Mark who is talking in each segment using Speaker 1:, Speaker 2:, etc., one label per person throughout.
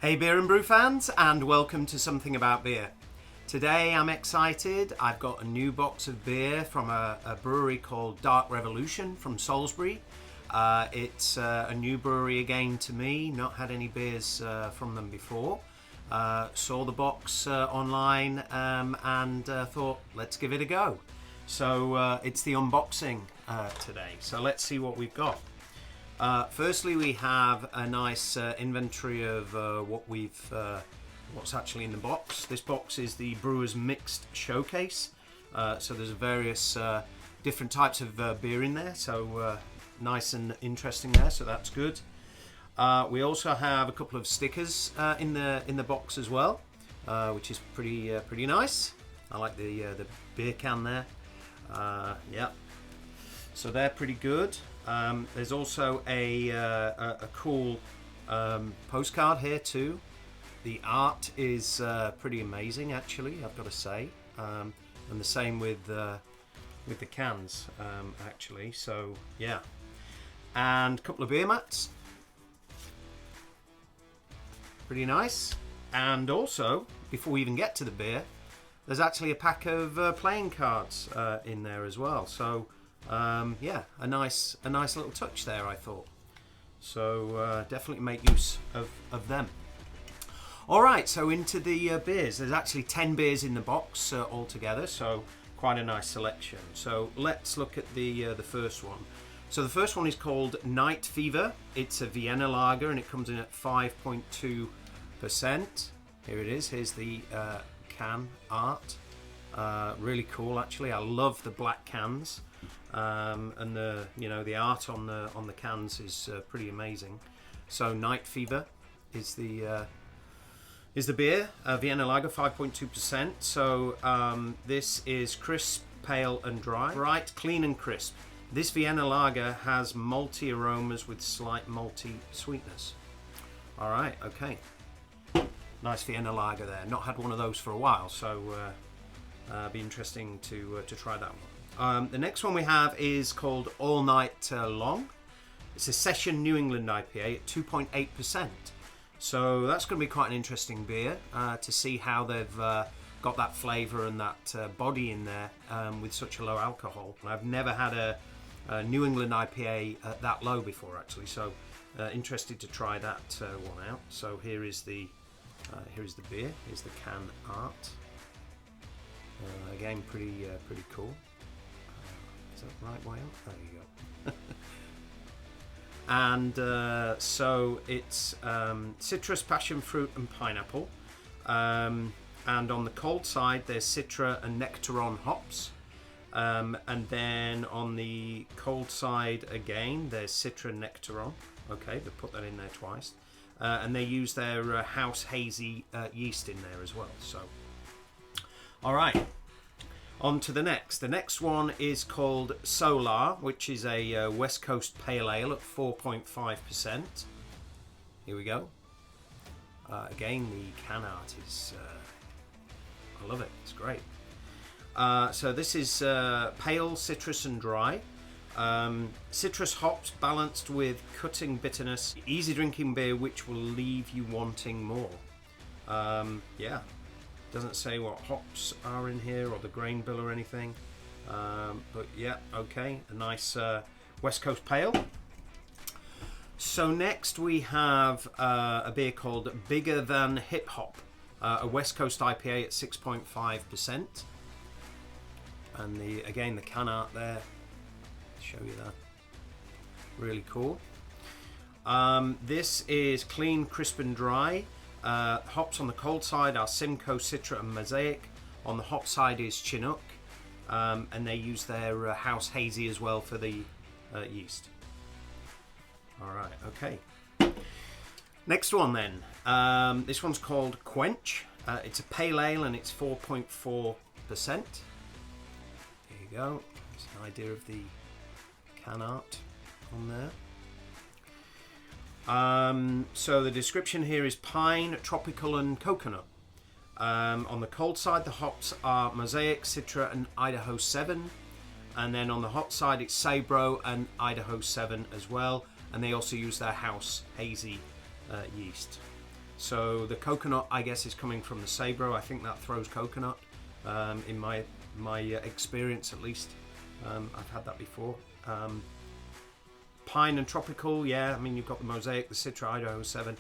Speaker 1: Hey beer and brew fans, and welcome to Something About Beer. Today I'm excited. I've got a new box of beer from a brewery called Dark Revolution from Salisbury. It's a new brewery again to me, not had any beers from them before. Saw the box online and thought, let's give it a go. So it's the unboxing today, so let's see what we've got. Firstly, we have a nice inventory of what's actually in the box. This box is the Brewer's Mixed Showcase. So there's various different types of beer in there. So nice and interesting there. So that's good. We also have a couple of stickers in the box as well, which is pretty nice. I like the beer can there. Yeah. So they're pretty good. There's also a cool postcard here too. The art is pretty amazing, actually, I've got to say, and the same with the cans, actually. So yeah, and a couple of beer mats, pretty nice. And also, before we even get to the beer, there's actually a pack of playing cards in there as well. So. Yeah, a nice little touch there, I thought. So definitely make use of them. Alright, so into the beers. There's actually 10 beers in the box altogether, so quite a nice selection. So let's look at the first one. So the first one is called Night Fever. It's a Vienna lager and it comes in at 5.2%. Here it is. Here's the can art. Really cool, actually. I love the black cans. And the art on the cans is pretty amazing. So Night Fever is the beer, Vienna Lager, 5.2%. So this is crisp, pale, and dry. Bright, clean, and crisp. This Vienna Lager has malty aromas with slight malty sweetness. All right, okay. Nice Vienna Lager there. Not had one of those for a while, so be interesting to try that one. The next one we have is called All Night Long. It's a Session New England IPA at 2.8%. So that's going to be quite an interesting beer to see how they've got that flavour and that body in there with such a low alcohol. I've never had a New England IPA that low before, actually. So interested to try that one out. So here is the beer. Here's the can art. Again, pretty cool. Is that right way up? There you go. And so it's citrus, passion fruit, and pineapple. And on the cold side, there's Citra and Nectaron hops. And then on the cold side again, there's Citra and Nectaron. Okay, they put that in there twice. And they use their house hazy yeast in there as well. So, all right. On to the next. The next one is called Solar, which is a West Coast Pale Ale at 4.5%. Here we go. Again, the can art is... I love it. It's great. So this is pale, citrus and dry. Citrus hops balanced with cutting bitterness. Easy drinking beer which will leave you wanting more. Yeah. Doesn't say what hops are in here or the grain bill or anything, but yeah, okay, a nice West Coast Pale. So next we have a beer called Bigger Than Hip Hop, a West Coast IPA at 6.5%, and the can art there, show you that, really cool. This is clean, crisp and dry. Hops on the cold side are Simcoe, Citra and Mosaic. On the hop side is Chinook, and they use their house hazy as well for the yeast. Alright, okay. Next one then. This one's called Quench. It's a pale ale and it's 4.4%. There you go. There's an idea of the can art on there. So the description here is pine, tropical and coconut. On the cold side the hops are Mosaic, Citra and Idaho 7, and then on the hot side it's Sabro and Idaho 7 as well, and they also use their house hazy yeast. So the coconut, I guess, is coming from the Sabro. I think that throws coconut, in my experience at least. I've had that before. Pine and tropical, yeah. I mean, you've got the Mosaic, the Citra, Idaho 7.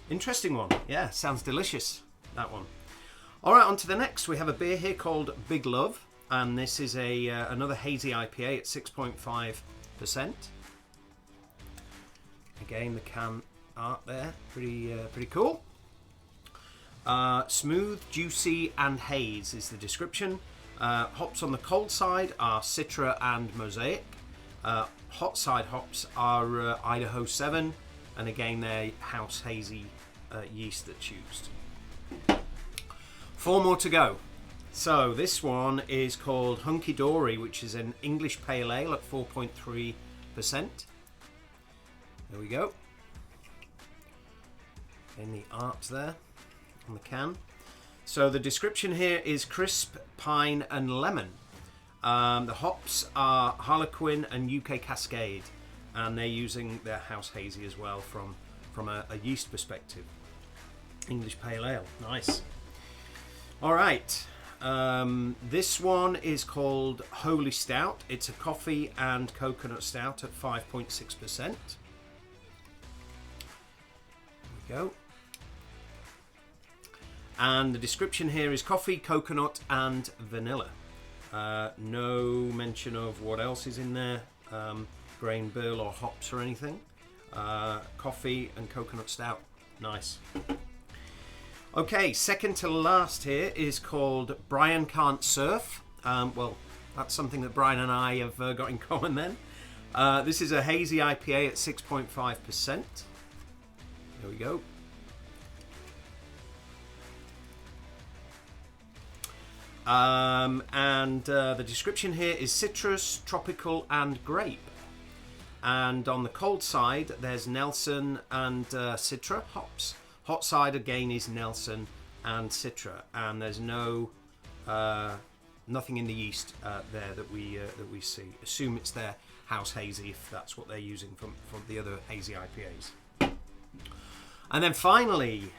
Speaker 1: Interesting one. Yeah, sounds delicious, that one. All right, on to the next. We have a beer here called Big Love, and this is another hazy IPA at 6.5%. Again, the can art there, pretty cool. Smooth, juicy, and haze is the description. Hops on the cold side are Citra and Mosaic. Hot side hops are Idaho 7, and again they're house hazy yeast that's used. 4 more to go. So this one is called Hunky Dory, which is an English pale ale at 4.3%. There we go. In the art there on the can. So the description here is crisp, pine and lemon. The hops are Harlequin and UK Cascade, and they're using their house hazy as well from a yeast perspective. English pale ale, nice. All right, this one is called Holy Stout. It's a coffee and coconut stout at 5.6%. There we go. And the description here is coffee, coconut and vanilla. No mention of what else is in there, grain bill or hops or anything. Coffee and coconut stout, nice. Okay, second to last here is called Brian Can't Surf. Well, that's something that Brian and I have got in common then. This is a hazy IPA at 6.5%. There we go. The description here is citrus, tropical and grape. And on the cold side there's Nelson and Citra hops. Hot side again is Nelson and Citra, and there's no nothing in the yeast there that we see. Assume it's their house hazy if that's what they're using from the other hazy IPAs. And then finally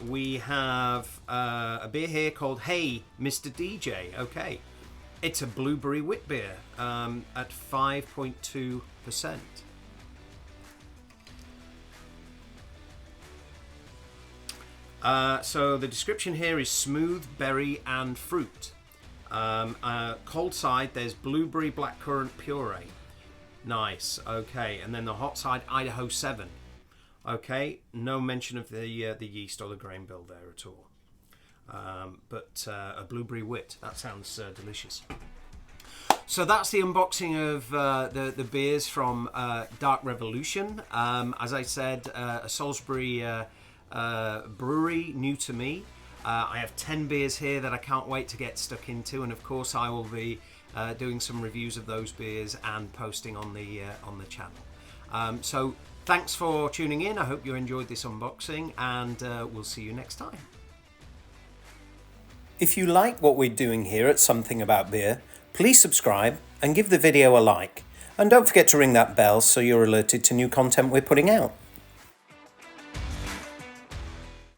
Speaker 1: we have a beer here called Hey Mr. DJ. Okay, it's a blueberry wit beer at 5.2%. So the description here is smooth, berry and fruit. Cold side there's blueberry blackcurrant puree. Nice, okay. And then the hot side, Idaho 7. Okay, no mention of the yeast or the grain bill there at all. But a blueberry wit, that sounds delicious. So that's the unboxing of the beers from Dark Revolution. As I said, a Salisbury brewery, new to me. I have 10 beers here that I can't wait to get stuck into, and of course I will be doing some reviews of those beers and posting on the channel. So thanks for tuning in. I hope you enjoyed this unboxing, and we'll see you next time. If you like what we're doing here at Something About Beer, please subscribe and give the video a like. And don't forget to ring that bell so you're alerted to new content we're putting out.